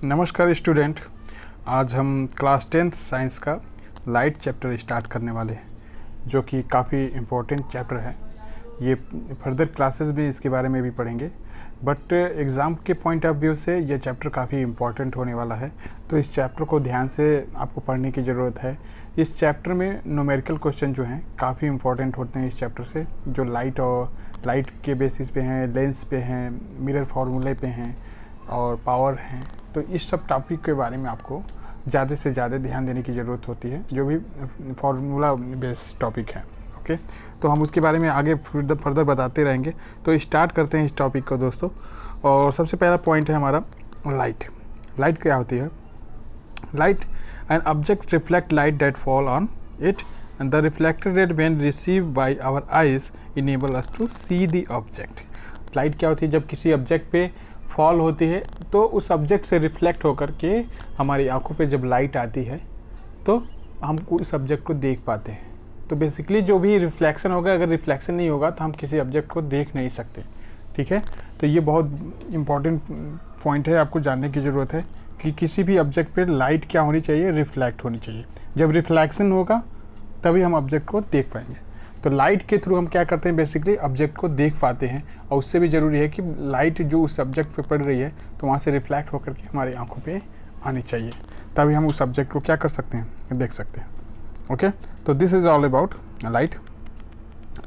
नमस्कार स्टूडेंट। आज हम क्लास 10th साइंस का लाइट चैप्टर स्टार्ट करने वाले हैं, जो कि काफ़ी इम्पोर्टेंट चैप्टर है। ये फर्दर क्लासेस भी इसके बारे में भी पढ़ेंगे, बट एग्ज़ाम के पॉइंट ऑफ व्यू से ये चैप्टर काफ़ी इम्पोर्टेंट होने वाला है। तो इस चैप्टर को ध्यान से आपको पढ़ने की ज़रूरत है। इस चैप्टर में न्यूमेरिकल क्वेश्चन जो हैं काफ़ी इम्पोर्टेंट होते हैं इस चैप्टर से, जो लाइट के बेसिस पे हैं, लेंस पे हैं, मिरर फार्मूले पे हैं और पावर हैं। तो इस सब टॉपिक के बारे में आपको ज़्यादा से ज़्यादा ध्यान देने की ज़रूरत होती है, जो भी फार्मूला बेस्ड टॉपिक है। ओके, तो हम उसके बारे में आगे फर्दर बताते रहेंगे। तो स्टार्ट करते हैं इस टॉपिक को दोस्तों। और सबसे पहला पॉइंट है हमारा लाइट। लाइट क्या होती है? Light, an object reflect light that fall on it and the reflected rate when receive by our eyes enable us to see the object. Light क्या होती है? जब किसी ऑब्जेक्ट पे फॉल होती है तो उस ऑब्जेक्ट से रिफ्लेक्ट होकर के हमारी आंखों पे जब लाइट आती है तो हम उस ऑब्जेक्ट को देख पाते हैं। तो बेसिकली जो भी रिफ्लेक्शन होगा, अगर रिफ्लेक्शन नहीं होगा तो हम किसी ऑब्जेक्ट को देख नहीं सकते। ठीक है, तो ये बहुत इंपॉर्टेंट पॉइंट है, आपको जानने की ज़रूरत है कि किसी भी ऑब्जेक्ट पे लाइट क्या होनी चाहिए? रिफ्लेक्ट होनी चाहिए। जब रिफ्लेक्शन होगा तभी हम ऑब्जेक्ट को देख पाएंगे। तो लाइट के थ्रू हम क्या करते हैं? बेसिकली ऑब्जेक्ट को देख पाते हैं। और उससे भी ज़रूरी है कि लाइट जो उस ऑब्जेक्ट पे पड़ रही है तो वहाँ से रिफ्लेक्ट होकर के हमारी आंखों पे आनी चाहिए, तभी हम उस ऑब्जेक्ट को क्या कर सकते हैं? देख सकते हैं। ओके, तो this is all about light.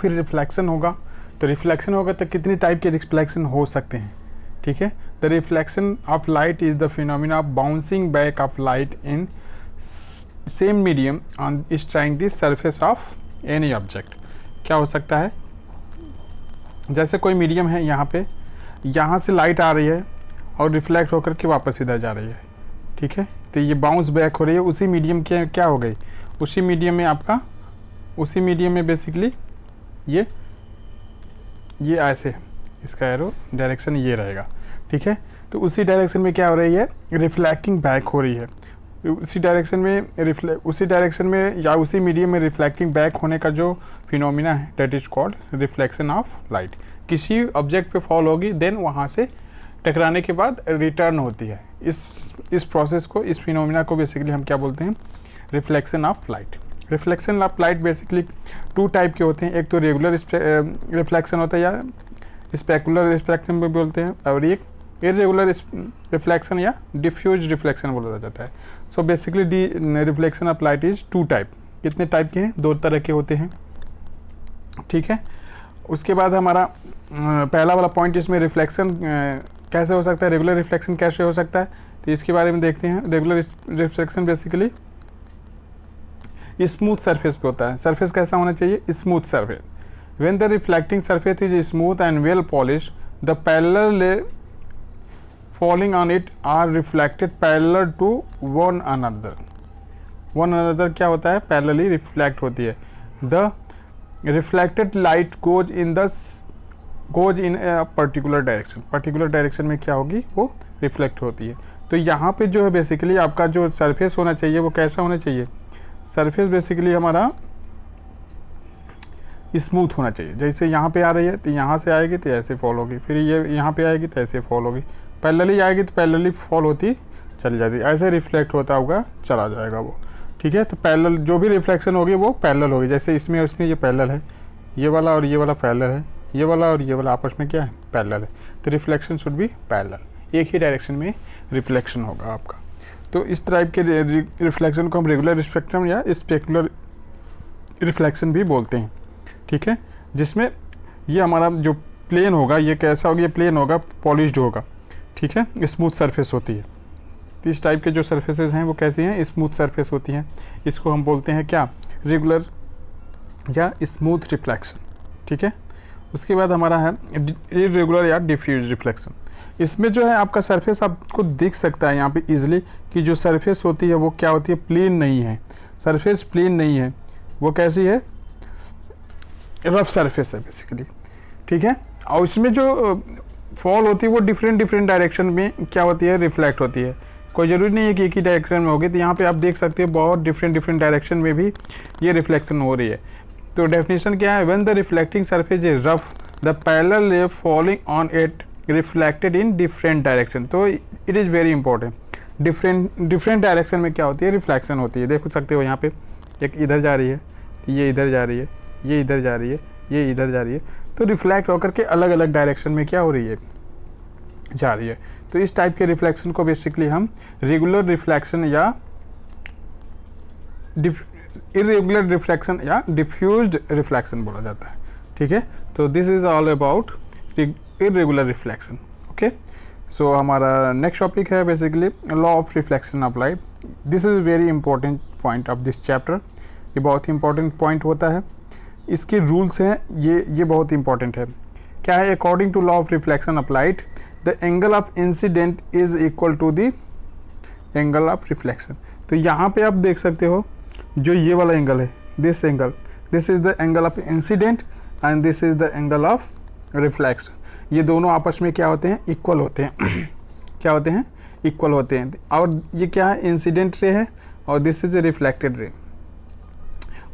फिर रिफ्लेक्शन होगा। तो रिफ्लेक्शन होगा तो कितनी टाइप के रिफ्लेक्शन हो सकते हैं? ठीक है, the reflection of light is the phenomena of bouncing back of light in same medium on striking the surface of any object. क्या हो सकता है? जैसे कोई मीडियम है, यहाँ से लाइट आ रही है और रिफ्लेक्ट होकर के वापस इधर जा रही है। ठीक है, तो ये बाउंस बैक हो रही है उसी मीडियम के, क्या हो गई? उसी मीडियम में बेसिकली ये ऐसे इसका एरो डायरेक्शन ये रहेगा। ठीक है, तो उसी डायरेक्शन में क्या हो रही है? रिफ्लेक्टिंग बैक हो रही है। उसी डायरेक्शन में या उसी मीडियम में रिफ्लेक्टिंग बैक होने का जो फिनोमिना है that is called reflection of light. किसी ऑब्जेक्ट पे फॉल होगी, देन वहाँ से टकराने के बाद रिटर्न होती है। इस प्रोसेस को, इस फिनोमिना को बेसिकली हम क्या बोलते हैं? Reflection of light. Reflection of light basically two type के होते हैं। एक तो रेगुलर रिफ्लेक्शन होता है या स्पेकुलर रिफ्लेक्शन भी बोलते हैं, और एक इरेगुलर रिफ्लेक्शन या डिफ्यूज रिफ्लेक्शन बोला जाता है। So basically the reflection of light is two type. कितने टाइप के हैं? दो तरह के होते हैं। ठीक है, उसके बाद हमारा पहला वाला पॉइंट, इसमें रिफ्लेक्शन कैसे हो सकता है, रेगुलर रिफ्लेक्शन कैसे हो सकता है, तो इसके बारे में देखते हैं। Regular reflection basically smooth surface पे होता है। सरफेस कैसा होना चाहिए? Smooth surface. When the reflecting surface is smooth and well polish, the parallel रे falling on it are reflected parallel to one another. One another क्या होता है? parallelly reflect होती है। The reflected light goes in a particular direction. particular direction में क्या होगी? वो reflect होती है। तो यहाँ पे जो है बेसिकली आपका जो सरफेस होना चाहिए वो कैसा होना चाहिए? सरफेस बेसिकली हमारा स्मूथ होना चाहिए। जैसे यहाँ पे आ रही है तो यहाँ से आएगी तो ऐसे फॉल होगी, फिर ये यहाँ पे आएगी तो ऐसे फॉल होगी, पैरेलली आएगी तो पैरेलली फॉल होती चली जाती, ऐसे रिफ्लेक्ट होता होगा चला जाएगा वो। ठीक है, तो पैरेलल जो भी रिफ्लेक्शन होगी वो पैरेलल होगी। जैसे इसमें ये पैरेलल है, ये वाला और ये वाला पैरेलल है, ये वाला और ये वाला आपस में क्या है? पैरेलल है। तो रिफ्लेक्शन शुड बी पैरेलल, एक ही डायरेक्शन में रिफ्लेक्शन होगा आपका। तो इस टाइप के रिफ्लेक्शन को हम रेगुलर रिफ्लेक्शन या स्पेकुलर रिफ्लेक्शन भी बोलते हैं। ठीक है, जिसमें ये हमारा जो प्लेन होगा ये कैसा होगा? ये प्लेन होगा, पॉलिश्ड होगा। ठीक है, स्मूथ सरफेस होती है। तो इस टाइप के जो सरफेसेस हैं वो कैसी हैं? स्मूथ सरफेस होती हैं। इसको हम बोलते हैं क्या? रेगुलर या स्मूथ रिफ्लेक्शन। ठीक है, उसके बाद हमारा है इरेगुलर या डिफ्यूज रिफ्लेक्शन। इसमें जो है आपका सरफेस आपको दिख सकता है यहाँ पे इजीली कि जो सरफेस होती है वो क्या होती है? प्लेन नहीं है। सरफेस प्लेन नहीं है, वो कैसी है? रफ सरफेस है बेसिकली। ठीक है, और इसमें जो फॉल होती है वो डिफरेंट डायरेक्शन में क्या होती है? रिफ्लेक्ट होती है। कोई ज़रूरी नहीं है कि एक ही डायरेक्शन में होगी। तो यहाँ पे आप देख सकते हैं बहुत डिफरेंट डायरेक्शन में भी ये रिफ्लेक्शन हो रही है। तो डेफिनेशन क्या है? When the reflecting surface is rough the parallel ray falling on it reflected in different direction. तो it is very important. Different direction में क्या होती है, रिफ्लेक्शन होती है। देख सकते हो यहाँ पे एक इधर जा रही है, ये इधर जा रही है, ये इधर जा रही है, ये इधर जा रही है, तो रिफ्लेक्ट होकर के अलग अलग डायरेक्शन में क्या हो रही है, जा रही है। तो इस टाइप के रिफ्लेक्शन को बेसिकली हम रेगुलर रिफ्लेक्शन या इरेगुलर रिफ्लेक्शन या डिफ्यूज्ड रिफ्लेक्शन बोला जाता है। ठीक है, तो this is all about irregular reflection. Okay, so हमारा नेक्स्ट टॉपिक है basically law of reflection of light. This is very important point of this chapter. ये बहुत ही इंपॉर्टेंट पॉइंट होता है, इसके रूल्स हैं, ये बहुत इंपॉर्टेंट है। क्या है, according to law of reflection of light the angle of incident is equal to the angle of reflection. तो यहाँ पे आप देख सकते हो जो ये वाला एंगल है, this angle, this is the angle of incident and this is the angle of reflection. ये दोनों आपस में क्या होते हैं, इक्वल होते हैं क्या होते हैं, इक्वल होते हैं। और ये क्या है, इंसिडेंट रे है और दिस इज रिफ्लेक्टेड रे।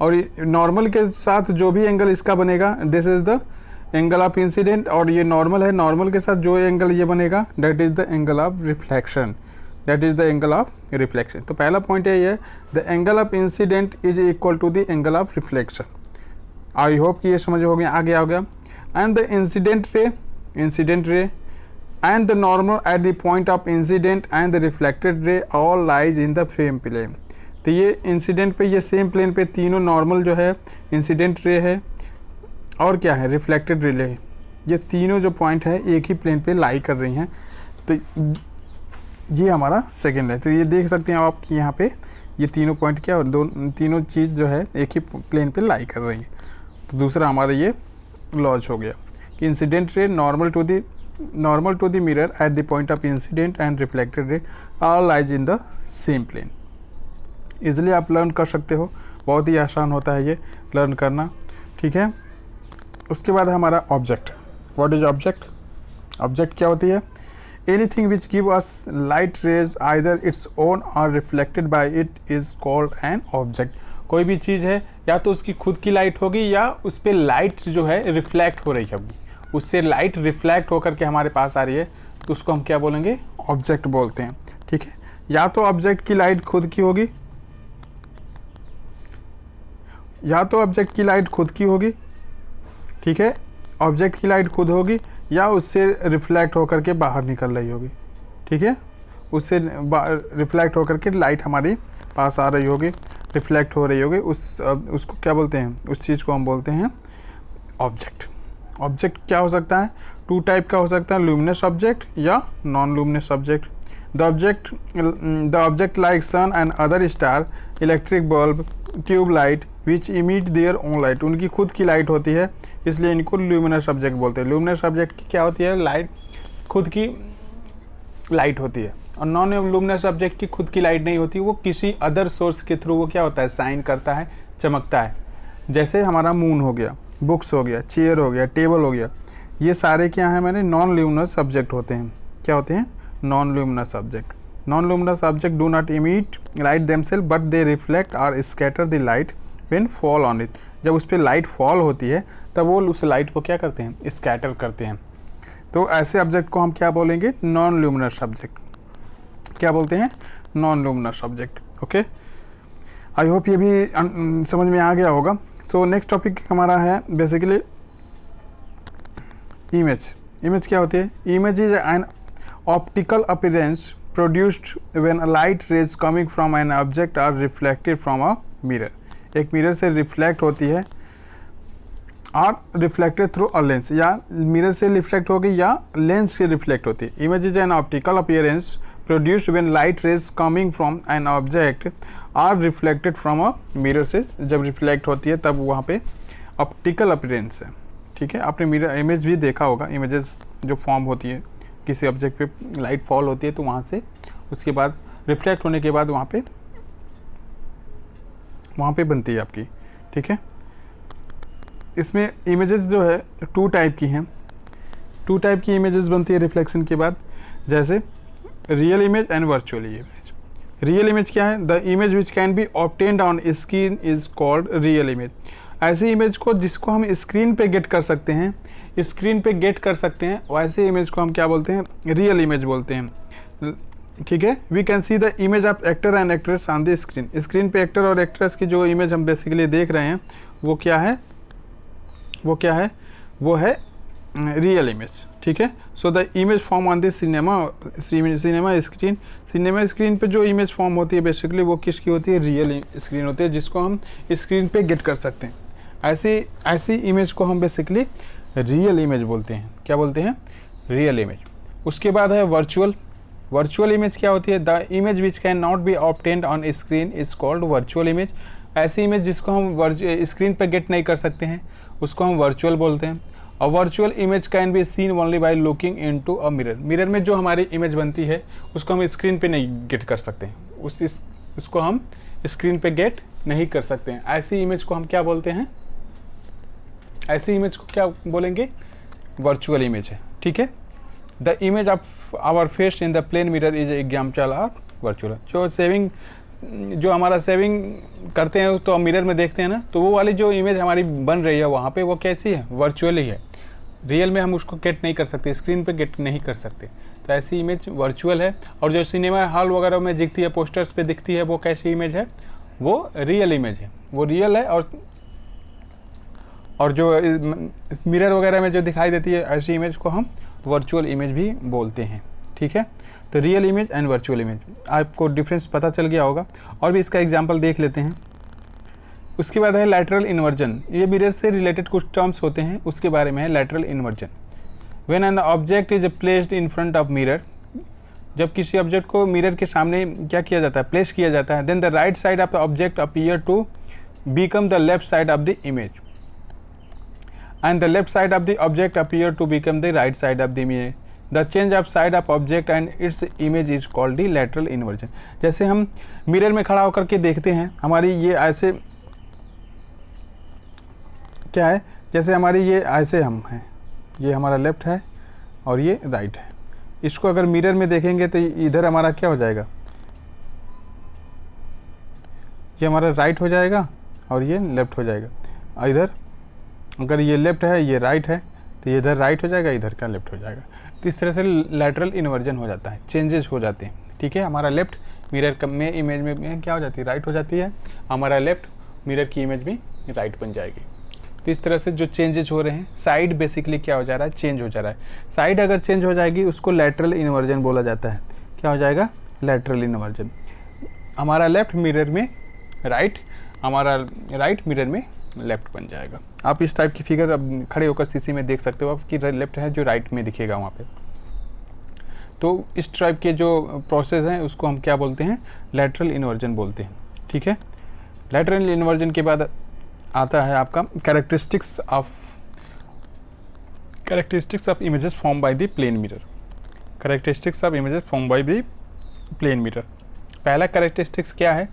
और नॉर्मल के साथ जो भी एंगल इसका बनेगा, this is the angle of incident, और ये नॉर्मल है, नॉर्मल के साथ जो एंगल ये बनेगा that is the angle of reflection, that is the angle of reflection. तो पहला पॉइंट है ये, the angle of incident is equal to the angle of reflection. I hope कि ये समझ हो गया, आगे आ गया। And the incident ray and the normal at the point of incident and the reflected ray all lies in the same plane। तो ये इंसिडेंट पे, ये सेम प्लेन पे तीनों नॉर्मल जो है, इंसिडेंट रे है और क्या है, रिफ्लेक्टेड रे है, ये तीनों जो पॉइंट है एक ही प्लेन पे लाई कर रही हैं। तो ये हमारा सेकेंड है। तो ये देख सकते हैं आप कि यहाँ पे ये तीनों पॉइंट क्या और तीनों चीज़ जो है एक ही प्लेन पे लाई कर रही है। तो दूसरा हमारा ये लॉज हो गया कि incident ray normal to the mirror at the point of incident and reflected ray all lies in the same plane. Easily आप लर्न कर सकते हो, बहुत ही आसान होता है ये लर्न करना। ठीक है, उसके बाद हमारा object. What is object? Object क्या होती है? Anything which give us light rays either its own or reflected by it is called an object. कोई भी चीज़ है, या तो उसकी खुद की लाइट होगी या उस पर लाइट जो है रिफ्लेक्ट हो रही होगी, उससे लाइट रिफ्लेक्ट होकर के हमारे पास आ रही है, तो उसको हम क्या बोलेंगे? ऑब्जेक्ट बोलते हैं। ठीक है, या तो ऑब्जेक्ट की लाइट खुद की होगी, या तो ऑब्जेक्ट की लाइट खुद की होगी, ठीक है, ऑब्जेक्ट की लाइट खुद होगी, या उससे रिफ्लेक्ट होकर के बाहर निकल रही होगी। ठीक है, उससे रिफ्लेक्ट होकर के लाइट हमारी पास आ रही होगी, रिफ्लेक्ट हो रही होगी, उसको क्या बोलते हैं? उस चीज़ को हम बोलते हैं ऑब्जेक्ट। ऑब्जेक्ट क्या हो सकता है? टू टाइप का हो सकता है, ल्यूमिनस ऑब्जेक्ट या non luminous object. The object like sun and other star, electric bulb, tube light which emit their own light. उनकी खुद की लाइट होती है, इसलिए इनको ल्यूमिनस ऑब्जेक्ट बोलते हैं। ल्यूमिनस ऑब्जेक्ट की क्या होती है? लाइट, खुद की लाइट होती है। और नॉन ल्यूमिनस ऑब्जेक्ट की खुद की लाइट नहीं होती, वो किसी अदर सोर्स के थ्रू वो क्या होता है? शाइन करता है, चमकता है। जैसे हमारा मून हो गया, बुक्स हो गया, चेयर हो गया, टेबल हो गया, ये सारे क्या हैं मैंने? नॉन ल्यूमिनस ऑब्जेक्ट होते हैं। क्या होते हैं? Non luminous object. Non luminous object do not emit light themselves but they reflect or scatter the light when fall on it. जब उस पर लाइट फॉल होती है तब वो उस लाइट को क्या करते हैं? स्कैटर करते हैं। तो ऐसे ऑब्जेक्ट को हम क्या बोलेंगे? Non luminous object. क्या बोलते हैं? Non luminous object. Okay, I hope ये भी समझ में आ गया होगा। तो नेक्स्ट टॉपिक हमारा है बेसिकली इमेज। इमेज क्या होती है? Image is an optical appearance produced when a light rays coming from an object are reflected from a mirror. एक मिरर से रिफ्लेक्ट होती है और रिफ्लेक्टेड थ्रू अ लेंस, या मिरर से रिफ्लेक्ट होगी या लेंस से रिफ्लेक्ट होती है। Image is an optical appearance produced when light rays coming from an object are reflected from a mirror. से जब रिफ्लेक्ट होती है तब वहाँ पे ऑप्टिकल अपीयरेंस है। ठीक है, आपने मिरर इमेज भी देखा होगा, इमेजेस जो फॉर्म होती है, किसी ऑब्जेक्ट पे लाइट फॉल होती है तो वहाँ से उसके बाद रिफ्लेक्ट होने के बाद वहाँ पे बनती है आपकी। ठीक है, इसमें इमेजेस जो है टू टाइप की हैं। टू टाइप की इमेजेस बनती है रिफ्लेक्शन के बाद, जैसे real image and virtual image. Real image क्या है? The image which can be obtained on screen is called real image. ऐसी इमेज को जिसको हम स्क्रीन पे गेट कर सकते हैं, वैसे इमेज को हम क्या बोलते हैं? रियल इमेज बोलते हैं। ठीक है। We can see the image of actor and actress on the screen. Screen पे एक्टर और एक्ट्रेस की जो इमेज हम बेसिकली देख रहे हैं वो क्या है, वो है रियल इमेज। ठीक है। So the image form on this cinema screen पे जो इमेज फॉर्म होती है बेसिकली वो किसकी होती है, रियल स्क्रीन होती है, जिसको हम स्क्रीन पे गेट कर सकते हैं। ऐसी इमेज को हम बेसिकली रियल इमेज बोलते हैं। क्या बोलते हैं, रियल इमेज। उसके बाद है वर्चुअल इमेज। क्या होती है, the image which can not B obtained on screen is called virtual image. ऐसी इमेज जिसको हम स्क्रीन पर गेट नहीं कर सकते हैं उसको हम वर्चुअल बोलते हैं। और virtual image can be seen only by looking into a mirror. Mirror में जो हमारी इमेज बनती है उसको हम स्क्रीन पे नहीं गेट कर सकते हैं, उसको हम स्क्रीन पे गेट नहीं कर सकते हैं। ऐसी इमेज को हम क्या बोलते हैं, ऐसी इमेज को क्या बोलेंगे, वर्चुअल इमेज है। ठीक है। The image of our face in the plane mirror is example of virtual. जो हमारा सेविंग करते हैं तो मिरर में देखते हैं ना, तो वो वाली जो इमेज हमारी बन रही है वहाँ पे वो कैसी है, वर्चुअल ही है। रियल में हम उसको गेट नहीं कर सकते, स्क्रीन पे गेट नहीं कर सकते। तो ऐसी इमेज वर्चुअल है। और जो सिनेमा हॉल वगैरह में दिखती है, पोस्टर्स पे दिखती है, वो कैसी इमेज है, वो रियल इमेज है, वो रियल है। और जो मिरर वगैरह में जो दिखाई देती है ऐसी इमेज को हम वर्चुअल इमेज भी बोलते हैं। ठीक है। तो real image and virtual image, आपको डिफरेंस पता चल गया होगा। और भी इसका एग्जांपल देख लेते हैं। उसके बाद है लैटरल इन्वर्जन। ये मिरर से रिलेटेड कुछ टर्म्स होते हैं, उसके बारे में है lateral inversion. When an object is placed in front of mirror, जब किसी ऑब्जेक्ट को मिरर के सामने क्या किया जाता है, प्लेस किया जाता है, then the right side of the object appear to become the left side of the image and the left side of the object appear to become the right side of the image. The change of side of object and its image is called the lateral inversion. जैसे हम mirror में खड़ा होकर के देखते हैं, हमारी ये ऐसे क्या है, जैसे हमारी ये ऐसे हम हैं, ये हमारा लेफ्ट है और ये राइट है। इसको अगर मिरर में देखेंगे तो इधर हमारा क्या हो जाएगा, ये हमारा राइट हो जाएगा और ये लेफ्ट हो जाएगा। इधर अगर ये लेफ्ट है ये राइट है तो ये इधर राइट हो जाएगा, इधर का लेफ्ट हो जाएगा। तो इस तरह से लैटरल इन्वर्जन हो जाता है, चेंजेस हो जाते हैं। ठीक है। हमारा लेफ्ट मिरर में इमेज में क्या हो जाती है, राइट हो जाती है, हमारा लेफ्ट मिरर की इमेज भी राइट बन जाएगी। तो इस तरह से जो चेंजेस हो रहे हैं, साइड बेसिकली क्या हो जा रहा है, चेंज हो जा रहा है। साइड अगर चेंज हो जाएगी उसको लैटरल इन्वर्जन बोला जाता है। क्या हो जाएगा, लैटरल इन्वर्जन। हमारा लेफ्ट मिरर में राइट, हमारा राइट मिरर में लेफ्ट बन जाएगा। आप इस टाइप की फिगर अब खड़े होकर सीसी में देख सकते हो आप कि लेफ्ट है जो राइट में दिखेगा वहाँ पे। तो इस टाइप के जो प्रोसेस हैं उसको हम क्या बोलते हैं, लैटरल इन्वर्जन बोलते हैं। ठीक है। लैटरल इन्वर्जन के बाद आता है आपका characteristics of images form by the plane mirror. Characteristics of images form by the plane mirror. पहला कैरेक्टरिस्टिक्स क्या है,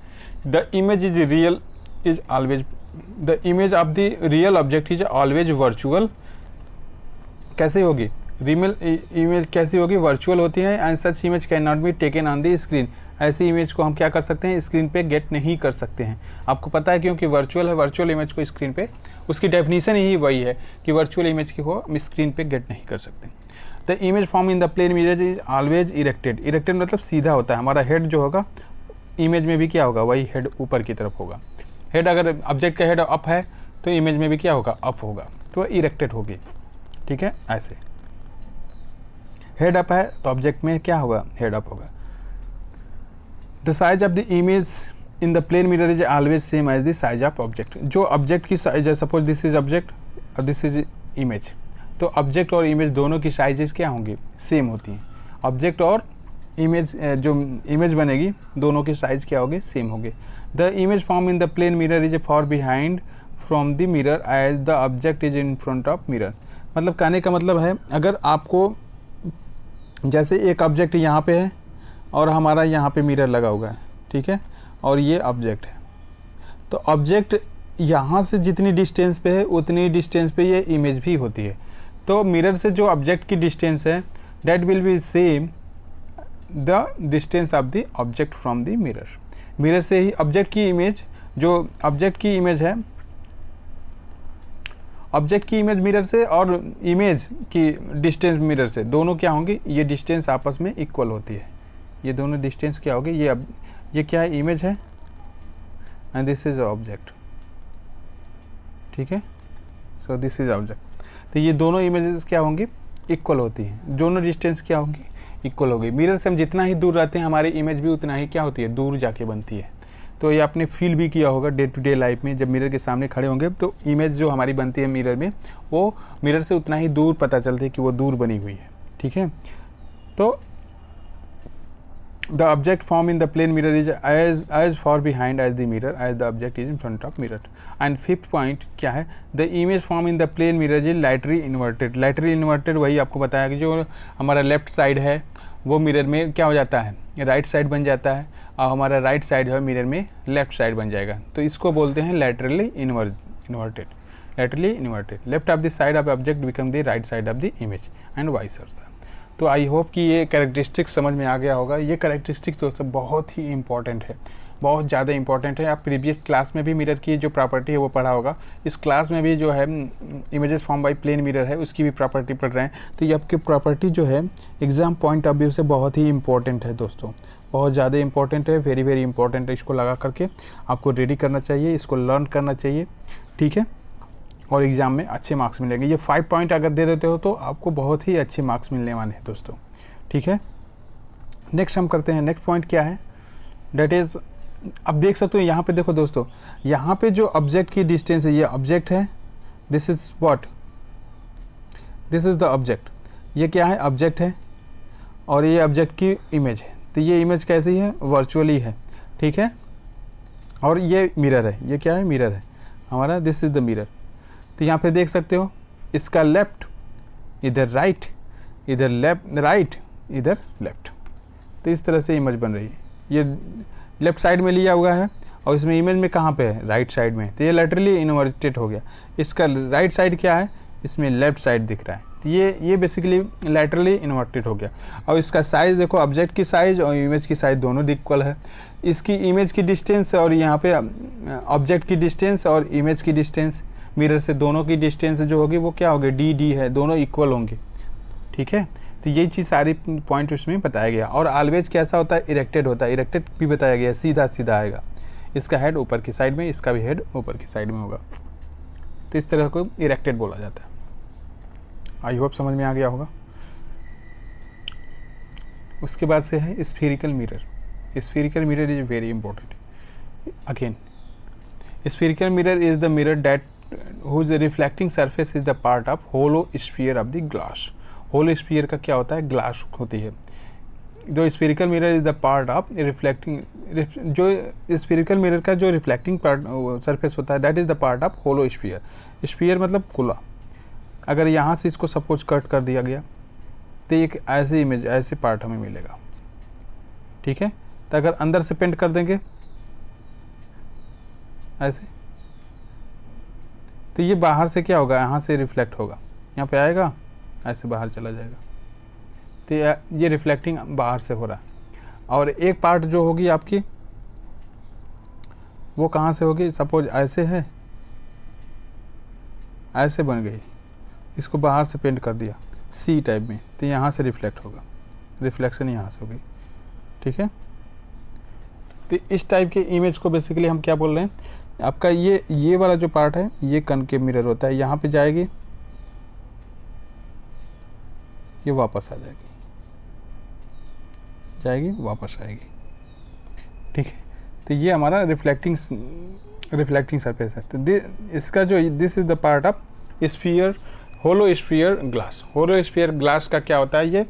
the image is real is always, the image of the real object is always virtual. कैसे होगी, real image कैसी होगी, virtual होती है। And such image can not be taken on the screen. ऐसी इमेज को हम क्या कर सकते हैं, स्क्रीन पे गेट नहीं कर सकते हैं। आपको पता है क्योंकि वर्चुअल है, वर्चुअल इमेज को स्क्रीन पे, उसकी डेफिनेशन ही वही है कि वर्चुअल इमेज की को हम स्क्रीन पे गेट नहीं कर सकते। The image form in the plane mirror is always erected. Erected मतलब सीधा होता है। हमारा हेड जो होगा इमेज में भी क्या होगा, वही हेड ऊपर की तरफ होगा। हेड अगर ऑब्जेक्ट का हेड अप है तो इमेज में भी क्या होगा, अप होगा, तो इरेक्टेड होगी। ठीक है। ऐसे हेड अप है तो ऑब्जेक्ट में क्या होगा, हेड अप होगा। The size of the image in the plane mirror is always same as the size of object. जो ऑब्जेक्ट की साइज है, सपोज दिस इज ऑब्जेक्ट और दिस इज इमेज, तो ऑब्जेक्ट और इमेज दोनों की साइजेस क्या होंगी, सेम होती हैं। ऑब्जेक्ट और इमेज, जो इमेज बनेगी दोनों की साइज क्या होगी, सेम होगी। The image form in the plane mirror is far behind from the mirror as the object is in front of mirror. मतलब कहने का मतलब है, अगर आपको जैसे एक ऑब्जेक्ट यहाँ पे है और हमारा यहाँ पे मिरर लगा हुआ है, ठीक है, और ये ऑब्जेक्ट है, तो ऑब्जेक्ट यहाँ से जितनी डिस्टेंस पे है उतनी डिस्टेंस पे ये इमेज भी होती है। तो मिरर से जो ऑब्जेक्ट की डिस्टेंस है that will be same the distance of the object from the mirror. Mirror से ही ऑब्जेक्ट की इमेज, जो ऑब्जेक्ट की इमेज है, ऑब्जेक्ट की इमेज मिरर से और इमेज की डिस्टेंस मिरर से, दोनों क्या होंगी, ये डिस्टेंस आपस में इक्वल होती है। ये दोनों डिस्टेंस क्या होगी, ये क्या है, इमेज है एंड दिस इज ऑब्जेक्ट, ठीक है। So this is object. तो ये दोनों इमेजेस क्या होंगी, इक्वल होती हैं, दोनों डिस्टेंस क्या होंगी, इक्वल होगी। मिरर से हम जितना ही दूर रहते हैं हमारी इमेज भी उतना ही क्या होती है, दूर जाके बनती है। तो ये आपने फील भी किया होगा डे टू डे लाइफ में, जब मिरर के सामने खड़े होंगे तो इमेज जो हमारी बनती है मिरर में, वो मिरर से उतना ही दूर पता चलती है कि वो दूर बनी हुई है, ठीक है। तो the object form in the plane mirror is as far behind as the mirror as the object is in front of mirror. And fifth point क्या है, the image form in the plane mirror is laterally inverted. laterally inverted वही आपको बताया कि जो हमारा left side है वो मिरर में क्या हो जाता है, राइट साइड बन जाता है, और हमारा राइट साइड है मिरर में लेफ्ट साइड बन जाएगा। तो इसको बोलते हैं laterally inverted. laterally inverted, left of the side of object become the right side of the image and vice versa. तो आई होप कि ये कैरेक्टरिस्टिक समझ में आ गया होगा। ये कैरेक्टरिस्टिक दोस्तों बहुत ही इंपॉर्टेंट है, बहुत ज़्यादा इंपॉर्टेंट है। आप प्रीवियस क्लास में भी मिरर की जो प्रॉपर्टी है वो पढ़ा होगा, इस क्लास में भी जो है images form by plane mirror है उसकी भी प्रॉपर्टी पढ़ रहे हैं। तो ये आपकी प्रॉपर्टी जो है एग्जाम पॉइंट ऑफ व्यू से बहुत ही इंपॉर्टेंट है दोस्तों, बहुत ज़्यादा इंपॉर्टेंट है, वेरी वेरी इंपॉर्टेंट है। इसको लगा करके आपको रेडी करना चाहिए, इसको लर्न करना चाहिए, ठीक है, और एग्ज़ाम में अच्छे मार्क्स मिलेंगे। ये 5 पॉइंट अगर दे देते हो तो आपको बहुत ही अच्छे मार्क्स मिलने वाले हैं दोस्तों, ठीक है। नेक्स्ट हम करते हैं, नेक्स्ट पॉइंट क्या है, डेट इज़, अब देख सकते हो यहाँ पे देखो दोस्तों, यहाँ पे जो ऑब्जेक्ट की डिस्टेंस है, ये ऑब्जेक्ट है, this is what, this is the object, ये क्या है, ऑब्जेक्ट है, और ये ऑब्जेक्ट की इमेज है। तो ये इमेज कैसी है, वर्चुअली है, ठीक है, और ये मिरर है, ये क्या है, मिरर है हमारा, दिस इज़ द मिरर। तो यहाँ पे देख सकते हो इसका लेफ्ट इधर राइट, इधर लेफ्ट राइट, इधर लेफ्ट, तो इस तरह से इमेज बन रही है। ये लेफ्ट साइड में लिया हुआ है और इसमें इमेज में कहाँ पे है, राइट साइड में, तो ये लैटरली इन्वर्टेड हो गया। इसका राइट साइड क्या है, इसमें लेफ्ट साइड दिख रहा है, तो ये बेसिकली लैटरली इन्वर्टेड हो गया। और इसका साइज़ देखो, ऑब्जेक्ट की साइज़ और इमेज की साइज़ दोनों इक्वल है। इसकी इमेज की डिस्टेंस और यहाँ पे ऑब्जेक्ट की डिस्टेंस और इमेज की डिस्टेंस, मिरर से दोनों की डिस्टेंस जो होगी वो क्या होगी, डी है, दोनों इक्वल होंगे, ठीक है। तो यही चीज़ सारी पॉइंट उसमें बताया गया। और ऑलवेज कैसा होता है, इरेक्टेड होता है, इरेक्टेड भी बताया गया, सीधा सीधा आएगा। इसका हेड ऊपर की साइड में, इसका भी हेड ऊपर की साइड में होगा, तो इस तरह को इरेक्टेड बोला जाता है। आई होप समझ में आ गया होगा। उसके बाद से है spherical mirror. Spherical mirror is very important. Again spherical mirror is the mirror that whose reflecting surface is the part of hollow sphere of the glass. hollow sphere का क्या होता है, ग्लास होती है। जो spherical mirror is the part of reflecting, जो spherical mirror का जो रिफ्लेक्टिंग पार्ट सरफेस होता है that is the part of hollow sphere. Sphere मतलब खुला। अगर यहाँ से इसको सपोज कट कर दिया गया तो एक ऐसे इमेज, ऐसे पार्ट हमें मिलेगा, ठीक है। तो अगर अंदर से पेंट कर देंगे ऐसे, तो ये बाहर से क्या होगा, यहाँ से रिफ्लेक्ट होगा, यहाँ पे आएगा, ऐसे बाहर चला जाएगा। तो ये रिफ्लेक्टिंग बाहर से हो रहा है। और एक पार्ट जो होगी आपकी वो कहाँ से होगी, सपोज ऐसे है, ऐसे बन गई, इसको बाहर से पेंट कर दिया सी टाइप में, तो यहाँ से रिफ्लेक्ट होगा, रिफ्लेक्शन यहाँ से होगी, ठीक है। तो इस टाइप के इमेज को बेसिकली हम क्या बोल रहे हैं, आपका ये वाला जो पार्ट है ये कनकेव मिरर होता है, यहाँ पे जाएगी, ये वापस आ जाएगी, वापस आएगी, ठीक है। तो ये हमारा रिफ्लेक्टिंग सरफेस है। तो इसका जो this is the part of sphere, hollow sphere glass. Hollow sphere glass का क्या होता है, ये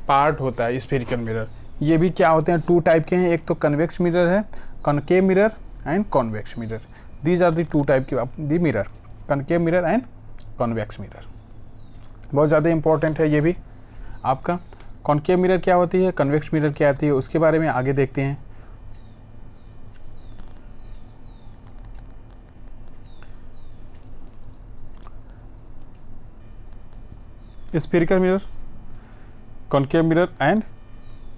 पार्ट होता है स्फीरिकल मिरर। ये भी क्या होते हैं, 2 टाइप के हैं, एक तो कन्वेक्स मिरर है, concave mirror and convex mirror. These are the 2 type की the mirror, concave mirror and convex mirror. बहुत ज़्यादा इंपॉर्टेंट है ये भी आपका। कॉन्केव मिरर क्या होती है, कन्वेक्स मिरर क्या होती है, उसके बारे में आगे देखते हैं। स्फीरिकल mirror, concave mirror and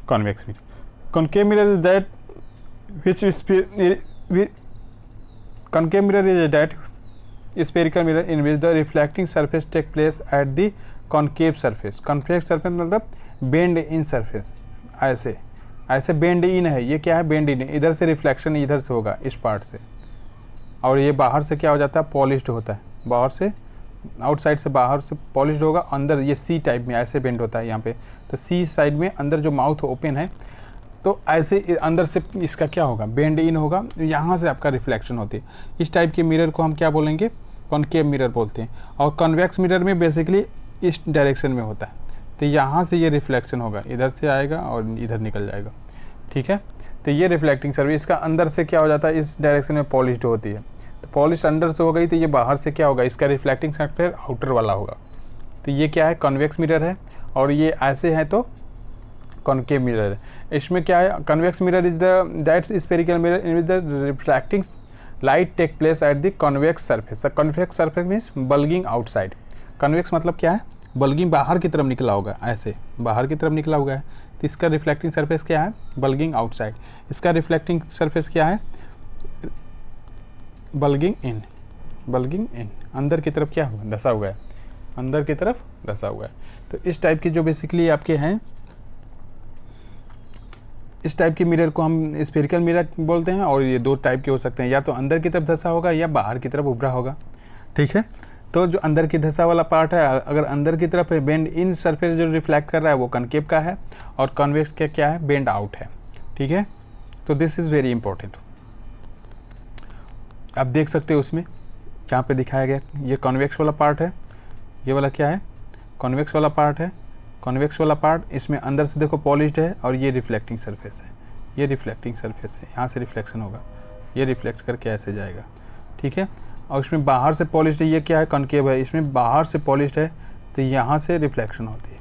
convex mirror. Concave mirror is that concave mirror is that spherical mirror in which the reflecting surface take place at the concave surface. Concave surface मतलब bend in surface, ऐसे ऐसे bend इन है, ये क्या है, bend इन, इधर से reflection इधर से होगा इस पार्ट से, और ये बाहर से क्या हो जाता है, पॉलिश्ड होता है, बाहर से आउटसाइड से बाहर से पॉलिश्ड होगा, अंदर ये सी टाइप में ऐसे बेंड होता है यहाँ पे, तो सी साइड में अंदर जो माउथ ओपन है, तो ऐसे अंदर से इसका क्या होगा, बेंड इन होगा, यहाँ से आपका रिफ्लेक्शन होती है। इस टाइप के मिरर को हम क्या बोलेंगे, कॉनकेव मिरर बोलते हैं। और कन्वेक्स मिरर में बेसिकली इस डायरेक्शन में होता है, तो यहाँ से ये रिफ्लेक्शन होगा, इधर से आएगा और इधर निकल जाएगा, ठीक है। तो ये रिफ्लेक्टिंग सर्फेस, इसका अंदर से क्या हो जाता है, इस डायरेक्शन में पॉलिश्ड होती है, तो पॉलिश अंदर से हो गई, तो ये बाहर से क्या होगा, इसका रिफ्लेक्टिंग सर्फेस आउटर वाला होगा। तो ये क्या है, कन्वेक्स मिरर है, और ये ऐसे है तो कॉनकेव मिरर है। इसमें क्या है, convex mirror is the that's spherical mirror in which the reflecting light take place at the convex surface. Convex surface means bulging outside. Convex मतलब क्या है, बल्गिंग बाहर की तरफ निकला होगा, ऐसे बाहर की तरफ निकला हुआ है, तो इसका रिफ्लेक्टिंग सरफेस क्या है, बल्गिंग आउटसाइड। इसका रिफ्लेक्टिंग सरफेस क्या है, बल्गिंग इन, बल्गिंग इन, अंदर की तरफ क्या हुआ, धसा हुआ है, अंदर की तरफ धसा हुआ है। तो इस टाइप की जो बेसिकली आपके हैं, इस टाइप के मिरर को हम स्फेरिकल मिरर बोलते हैं, और ये दो टाइप के हो सकते हैं, या तो अंदर की तरफ धसा होगा या बाहर की तरफ उभरा होगा, ठीक है। तो जो अंदर की धसा वाला पार्ट है, अगर अंदर की तरफ है, बेंड इन सरफेस जो रिफ्लेक्ट कर रहा है वो कनकेव का है, और कन्वेक्स का क्या है, बेंड आउट है, ठीक है। तो दिस इज़ वेरी इंपॉर्टेंट। आप देख सकते हो उसमें जहाँ पे दिखाया गया, ये कॉन्वेक्स वाला पार्ट है, ये वाला क्या है, कॉन्वेक्स वाला पार्ट है। कॉन्वेक्स वाला पार्ट, इसमें अंदर से देखो पॉलिश्ड है, और ये रिफ्लेक्टिंग सरफेस है, ये रिफ्लेक्टिंग सरफेस है, यहाँ से रिफ्लेक्शन होगा, ये रिफ्लेक्ट करके ऐसे जाएगा, ठीक है। और इसमें बाहर से पॉलिश्ड है, ये क्या है, कॉनकेव है, इसमें बाहर से पॉलिश्ड है, तो यहाँ से रिफ्लेक्शन होती है,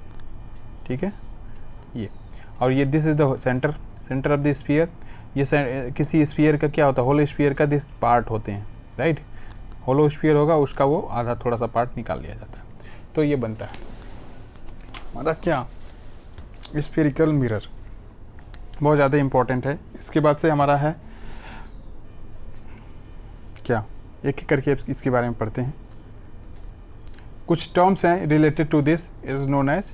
ठीक है। ये और ये this is the centre, centre of the sphere. ये किसी स्फीयर का क्या होता है, होलो स्फीयर का दिस पार्ट होते हैं, राइट। होलो स्फीयर होगा, उसका वो आधा थोड़ा सा पार्ट निकाल लिया जाता है, तो ये बनता है हमारा क्या, स्फेरिकल मिरर। बहुत ज़्यादा इम्पोर्टेंट है। इसके बाद से हमारा है क्या, एक एक करके इसके बारे में पढ़ते हैं। कुछ टर्म्स हैं related to this, is known as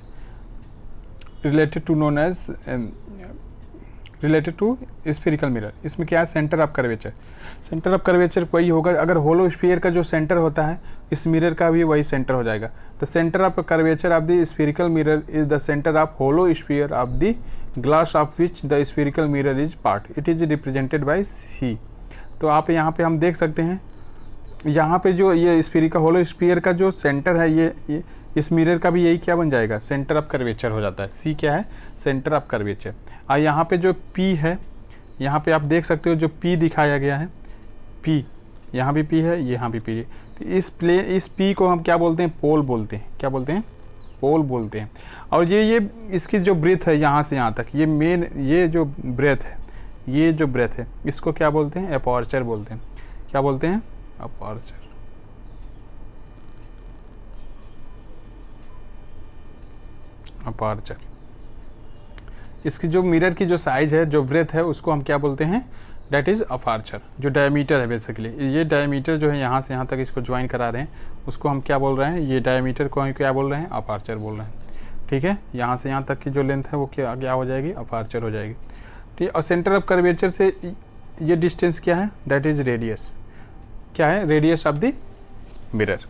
related to spherical mirror. इसमें क्या है, centre of curvature. Centre of curvature वही होगा, अगर होलो स्फीयर का जो सेंटर होता है, इस मिरर का भी वही सेंटर हो जाएगा। The centre of curvature of the spherical mirror is the centre of hollow sphere of the glass of which the spherical mirror is part. It is represented by C. तो आप यहाँ पे हम देख सकते हैं, यहाँ पे जो ये स्फेरिकल होलो स्फीयर का जो सेंटर है, ये इस मिरर का भी यही क्या बन जाएगा, सेंटर ऑफ कर्वेचर हो जाता है। सी क्या है, सेंटर ऑफ कर्वेचर। और यहाँ पे जो पी है, यहाँ पे आप देख सकते हो जो पी दिखाया गया है, पी, यहाँ भी पी है, यहाँ भी पी है। तो इस पी को हम क्या बोलते हैं, पोल बोलते हैं। क्या बोलते हैं, पोल बोलते हैं। और ये इसकी जो ब्रेथ है यहाँ से यहाँ तक, ये मेन, ये जो ब्रेथ है, ये जो ब्रेथ है, इसको क्या बोलते हैं, अपर्चर बोलते हैं। क्या बोलते हैं, अपर्चर। अपर्चर। इसकी जो मिरर की जो साइज है, जो ब्रेथ है, उसको हम क्या बोलते हैं, डेट इज़ अपर्चर। जो डायमीटर है बेसिकली, ये डायमीटर जो है यहाँ से यहाँ तक इसको ज्वाइन करा रहे हैं, उसको हम क्या बोल रहे हैं, ये डायमीटर को हम क्या बोल रहे हैं, अपर्चर बोल रहे हैं, ठीक है। यहाँ से यहाँ तक की जो लेंथ है वो क्या हो जाएगी, अपर्चर हो जाएगी, ठीक है। और सेंटर ऑफ कर्वेचर से ये डिस्टेंस क्या है, डेट इज़ रेडियस। क्या है, रेडियस ऑफ द मिरर।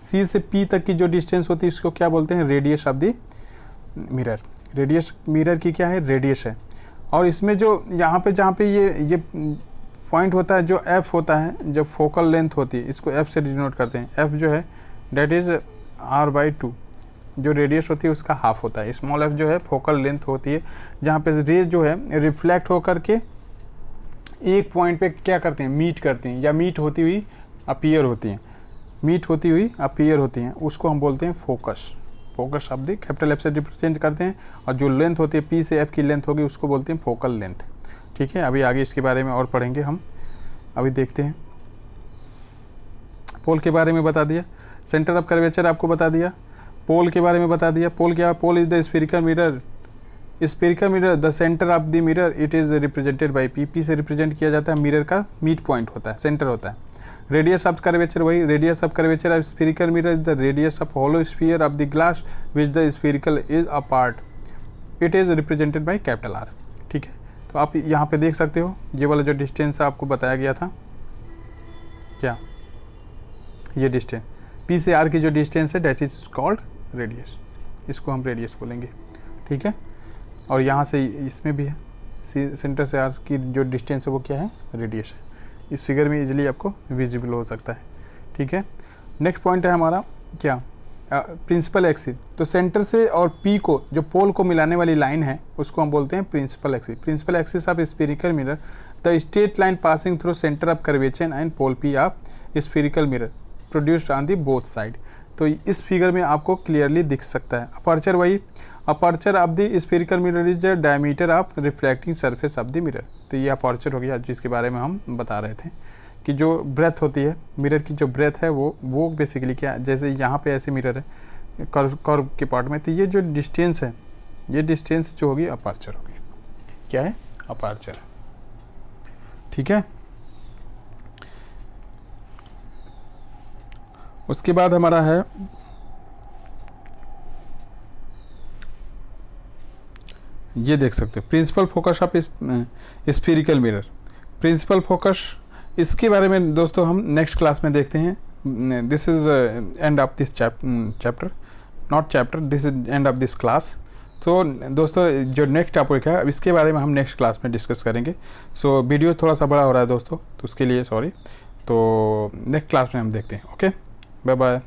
सी से पी तक की जो डिस्टेंस होती है, इसको क्या बोलते हैं, radius of the mirror. Radius mirror की क्या है, रेडियस है। और इसमें जो यहाँ पे जहाँ पे ये पॉइंट होता है, जो एफ होता है, जब फोकल लेंथ होती है, इसको एफ से डिनोट करते हैं। एफ जो है डेट इज़ r/2, जो रेडियस होती है उसका हाफ होता है। स्मॉल एफ जो है फोकल लेंथ होती है, जहाँ पे रेज जो है रिफ्लेक्ट होकर के एक पॉइंट पे क्या करते हैं, मीट करती हैं, या मीट होती हुई अपीयर होती हैं, मीट होती हुई अपीयर होती हैं, उसको हम बोलते हैं focus. Focus of the capital F से रिप्रेजेंट करते हैं। और जो लेंथ होती है, पी से एफ की लेंथ होगी, उसको बोलते हैं फोकल लेंथ, ठीक है। अभी आगे इसके बारे में और पढ़ेंगे हम। अभी देखते हैं, पोल के बारे में बता दिया, सेंटर ऑफ कर्वेचर आपको बता दिया, पोल के बारे में बता दिया। पोल क्या है, pole is the spherical mirror. Spherical mirror, the centre of the mirror, it is represented by P. P से रिप्रेजेंट किया जाता है, मिरर का मीट पॉइंट होता है, सेंटर होता है। रेडियस ऑफ कर्वेचर, वही radius of curvature of spherical mirror is the radius of hollow sphere of the glass which the spherical is a part. It is represented by capital R. ठीक है। तो आप यहाँ पे देख सकते हो ये वाला जो डिस्टेंस है आपको बताया गया था, क्या ये डिस्टेंस P से R की जो डिस्टेंस है डेट इज कॉल्ड रेडियस, इसको हम रेडियस बोलेंगे, ठीक है। और यहाँ से इसमें भी है सेंटर से R की जो डिस्टेंस है वो क्या है, रेडियस है। इस फिगर में इजीली आपको विजिबल हो सकता है, ठीक है। नेक्स्ट पॉइंट है हमारा क्या, प्रिंसिपल एक्सिस। तो सेंटर से और P को, जो पोल को मिलाने वाली लाइन है, उसको हम बोलते हैं principal axis. Principal axis of spherical mirror the straight line passing through centre of curvature and pole P of spherical mirror produced on the both side. तो इस फिगर में आपको क्लियरली दिख सकता है। अपर्चर वही, aperture of the spherical mirror is the diameter of reflecting surface of the mirror. तो ये अपर्चर हो गया जिसके बारे में हम बता रहे थे कि जो ब्रेथ होती है मिरर की, जो ब्रेथ है वो बेसिकली क्या, जैसे यहाँ पे ऐसे मिरर है कर्व के पार्ट में, तो ये जो डिस्टेंस है, ये डिस्टेंस जो होगी अपर्चर होगी, क्या है, अपर्चर, ठीक है। उसके बाद हमारा है ये देख सकते हो principal focus of spherical mirror. Principal focus, इसके बारे में दोस्तों हम नेक्स्ट क्लास में देखते हैं। This is end of this chapter, not chapter, this is end of this class. तो दोस्तों जो नेक्स्ट टॉपिक है इसके बारे में हम नेक्स्ट क्लास में डिस्कस करेंगे। सो वीडियो थोड़ा सा बड़ा हो रहा है दोस्तों, तो उसके लिए सॉरी। तो नेक्स्ट क्लास में हम देखते हैं। Okay, bye bye.